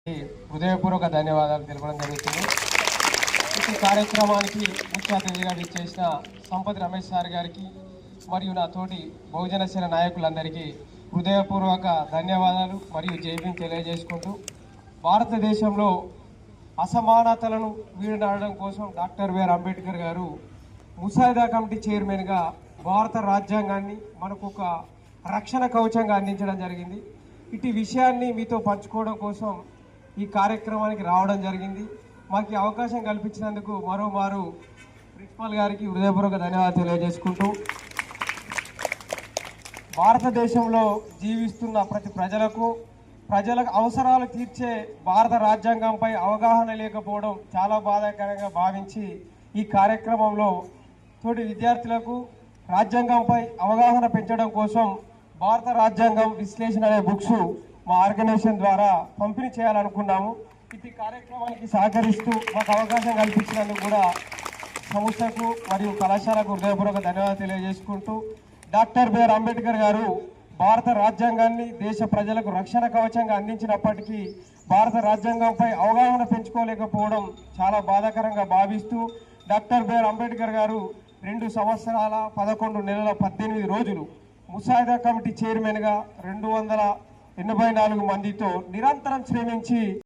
హృదయపూర్వక ధన్యవాదాలు తెలపడం జరుగుతుంది. ఈ కార్యక్రమానికి ముఖ్య అతిథిగా విచ్చేసిన సంపత్ రమేష్ సార్ గారికి మరియు నా తోటి బహుజన సేన నాయకులందరికీ హృదయపూర్వక ధన్యవాదాలు మరియు జైభీం తెలియజేసుకుంటూ, భారతదేశంలో అసమానతలను వీడనాడడం కోసం డాక్టర్ బిఆర్ అంబేద్కర్ గారు ముసాయిదా కమిటీ చైర్మన్గా భారత రాజ్యాంగాన్ని మనకు ఒక రక్షణ కవచంగా అందించడం జరిగింది. ఇటు విషయాన్ని మీతో పంచుకోవడం కోసం ఈ కార్యక్రమానికి రావడం జరిగింది. మాకు అవకాశం కల్పించినందుకు మరోమారు ప్రిన్సిపాల్ గారికి హృదయపూర్వక ధన్యవాదాలు తెలియజేసుకుంటూ, భారతదేశంలో జీవిస్తున్న ప్రతి ప్రజల అవసరాలు తీర్చే భారత రాజ్యాంగంపై అవగాహన లేకపోవడం చాలా బాధాకరంగా భావించి ఈ కార్యక్రమంలో తోటి విద్యార్థులకు రాజ్యాంగంపై అవగాహన పెంచడం కోసం భారత రాజ్యాంగం విశ్లేషణ అనే బుక్స్ మా ఆర్గనైజేషన్ ద్వారా పంపిణీ చేయాలనుకున్నాము. ఈ కార్యక్రమానికి సహకరిస్తూ మాకు అవకాశం కల్పించినందుకు కూడా సంస్థకు మరియు కళాశాలకు హృదయపూర్వక ధన్యవాదాలు తెలియజేసుకుంటూ, డాక్టర్ బిఆర్ అంబేద్కర్ గారు భారత రాజ్యాంగాన్ని దేశ ప్రజలకు రక్షణ కవచంగా అందించినప్పటికీ భారత రాజ్యాంగంపై అవగాహన పెంచుకోలేకపోవడం చాలా బాధాకరంగా భావిస్తూ, డాక్టర్ బిఆర్ అంబేద్కర్ గారు 2 సంవత్సరాల 11 నెలల 18 రోజులు ముసాయిదా కమిటీ చైర్మన్గా 284 మందితో నిరంతరం శ్రమించి